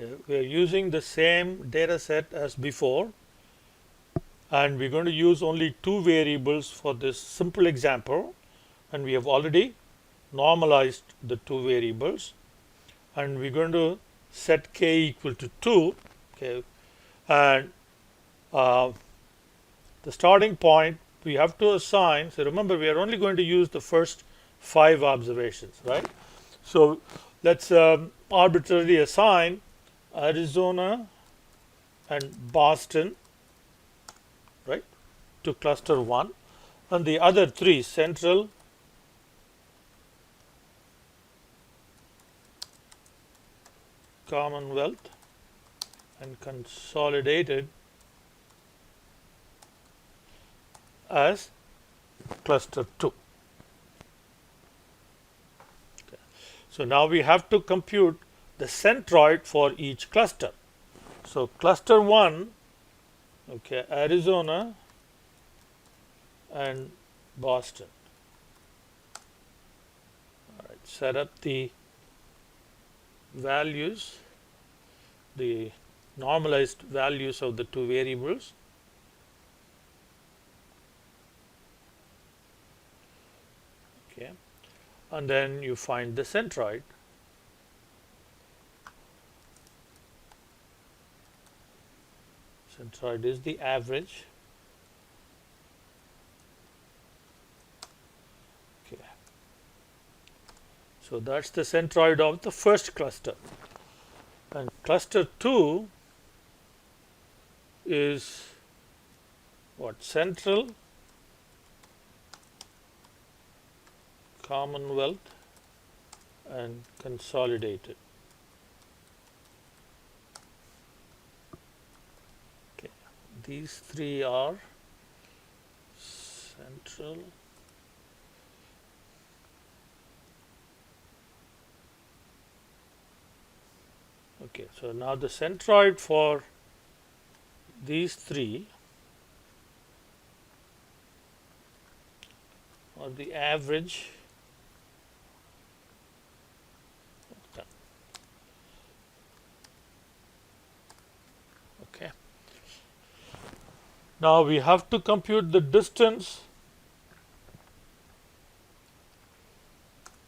Okay, we are using the same data set as before, and we're going to use only two variables for this simple example, and we have already normalized the two variables, and we're going to set k equal to 2. Okay, and the starting point we have to assign. So remember, we are only going to use the first 5 observations, right? So let's arbitrarily assign Arizona and Boston, right, to cluster 1, and the other 3, Central, Commonwealth, and Consolidated, as cluster 2. Okay. So now we have to compute the centroid for each cluster. So cluster 1, okay, Arizona and Boston. All right, set up the values, the normalized values of the two variables. Okay, and then you find the centroid. Centroid is the average. Okay, so that's the centroid of the first cluster, and cluster 2 is what? Central, Commonwealth, and Consolidated. Okay, these 3 are Central, okay, so now the centroid for these 3, or the average of them. Okay. Now we have to compute the distance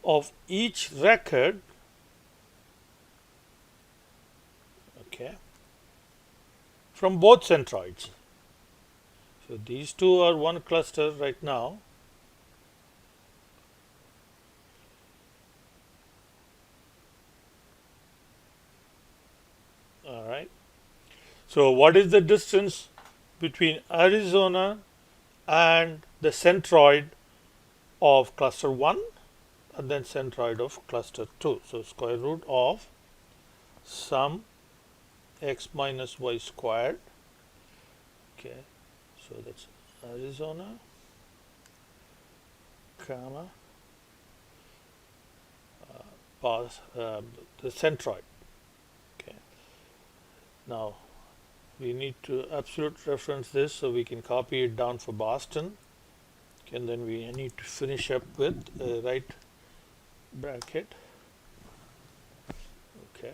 of each record, okay, from both centroids. So these two are one cluster right now. All right. So what is the distance between Arizona and the centroid of cluster 1 and then centroid of cluster 2? So square root of sum x minus y squared. Okay, so that's Arizona, comma, the centroid. Okay, now we need to absolute reference this so we can copy it down for Boston. Okay, and then we need to finish up with a right bracket. Okay.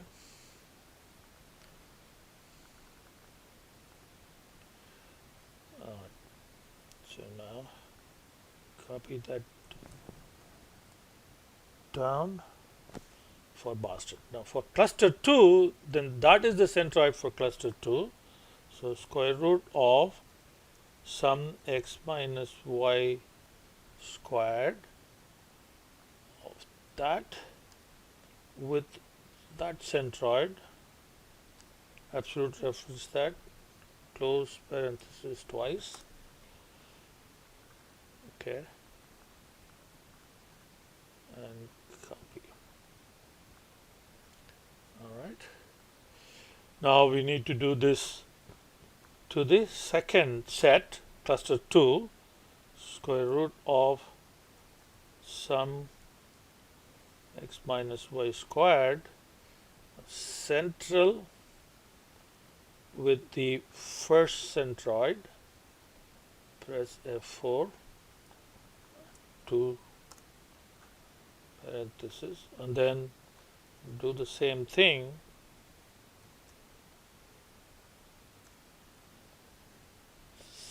So now copy that down for Boston. Now for cluster 2, then that is the centroid for cluster 2. So square root of sum x minus y squared of that with that centroid, absolute reference that, close parenthesis twice. Okay, and copy. All right. Now we need to do this to the second set, cluster 2, square root of sum x minus y squared, central with the first centroid. Press F4, 2 parentheses, and then do the same thing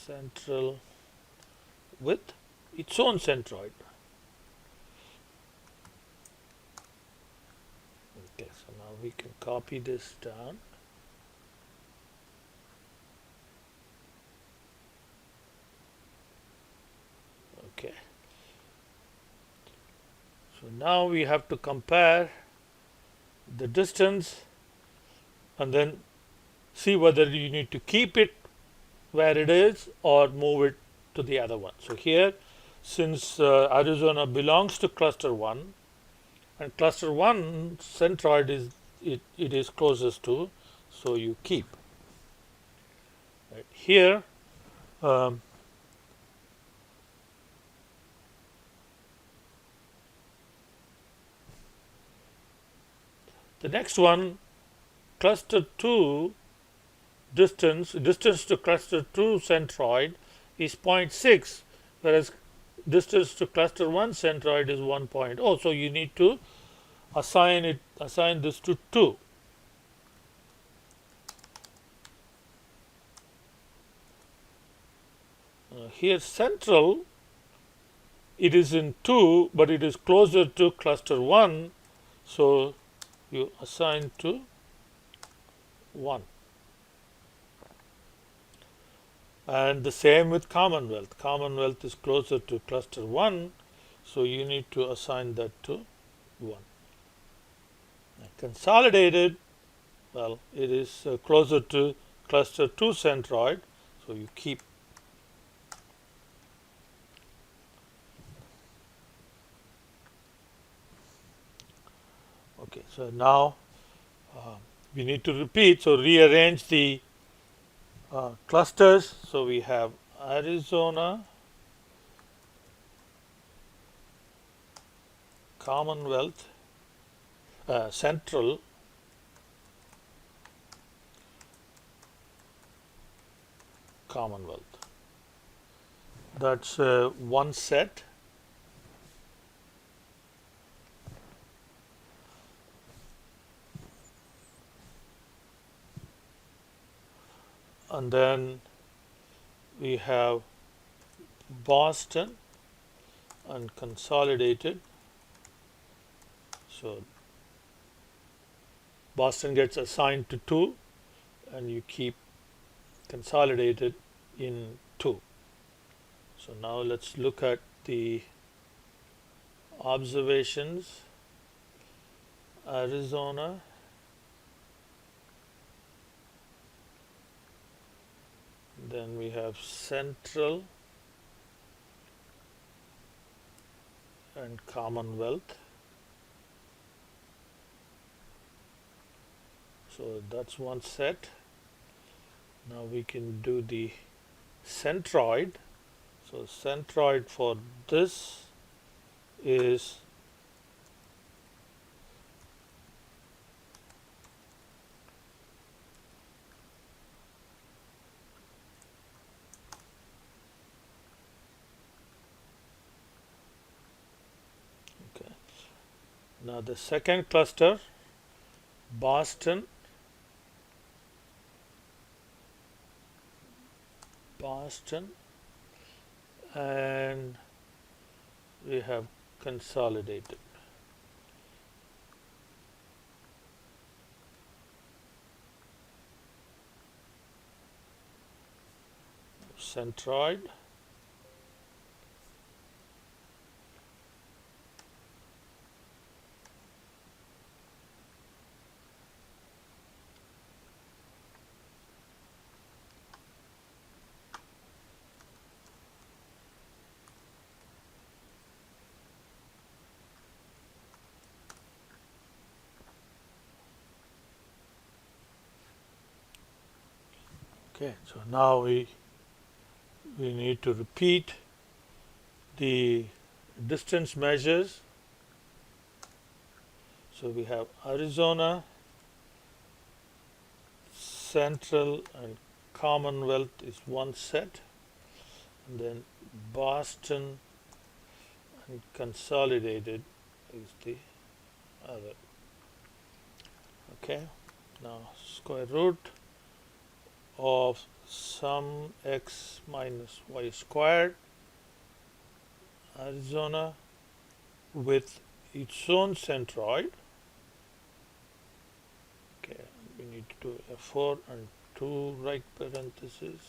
central with its own centroid. Okay, so now we can copy this down. Okay. So now we have to compare the distance and then see whether you need to keep it where it is or move it to the other one. So here, since Arizona belongs to cluster 1 and cluster 1 centroid is it is closest to, so you keep. Right. Here, um, the next one, cluster 2 distance to cluster 2 centroid is 0.6, whereas distance to cluster 1 centroid is 1.0. So you need to assign this to 2. Here central, it is in 2, but it is closer to cluster 1, so you assign to 1. And the same with Commonwealth. Commonwealth is closer to cluster 1, so you need to assign that to 1. Consolidated, well, it is closer to cluster 2 centroid, so you keep. Okay, so now we need to repeat, so rearrange the clusters. So we have Arizona, Commonwealth, Central, Commonwealth. That's one set. And then we have Boston and consolidated. So Boston gets assigned to 2 and you keep consolidated in 2. So now let's look at the observations. Arizona, then we have Central and Commonwealth. So that's one set. Now we can do the centroid. So centroid for this is okay. Now the second cluster, Boston, and we have consolidated. Centroid, okay. So now we need to repeat the distance measures. So we have Arizona, Central and Commonwealth is one set, and then Boston and consolidated is the other. Okay, now square root of sum x minus y squared Arizona with its own centroid. Okay, we need to do F4 and 2 right parentheses,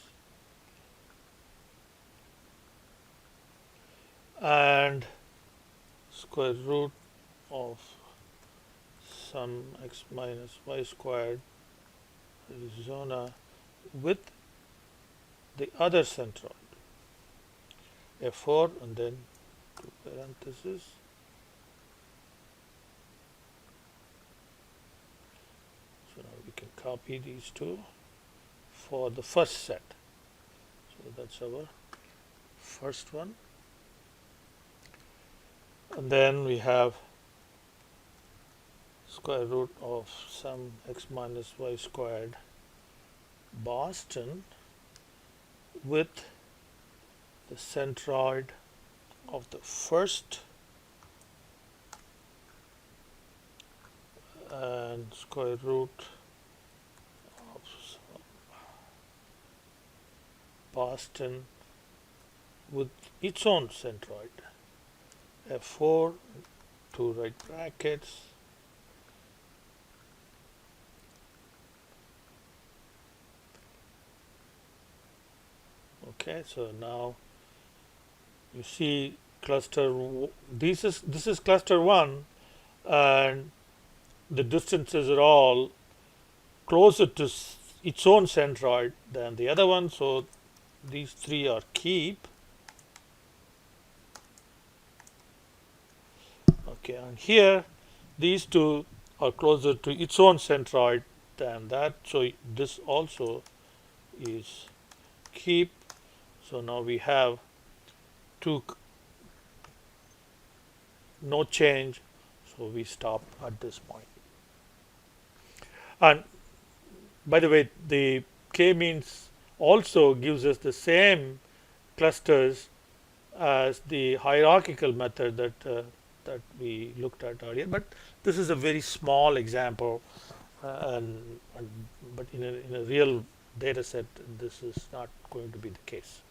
and square root of sum x minus y squared Arizona with the other centroid. F4 and then 2 parentheses. So now we can copy these two for the first set. So that's our first one. And then we have square root of sum x minus y squared Boston with the centroid of the first and square root of Boston with its own centroid. F4, 2 right brackets, okay. So now you see cluster, this is cluster 1, and the distances are all closer to its own centroid than the other one, so these 3 are keep. Okay, and here these 2 are closer to its own centroid than that, so this also is keep. So now we have 2, no change, so we stop at this point. And by the way, the k-means also gives us the same clusters as the hierarchical method that we looked at earlier, but this is a very small example, but in a real data set, this is not going to be the case.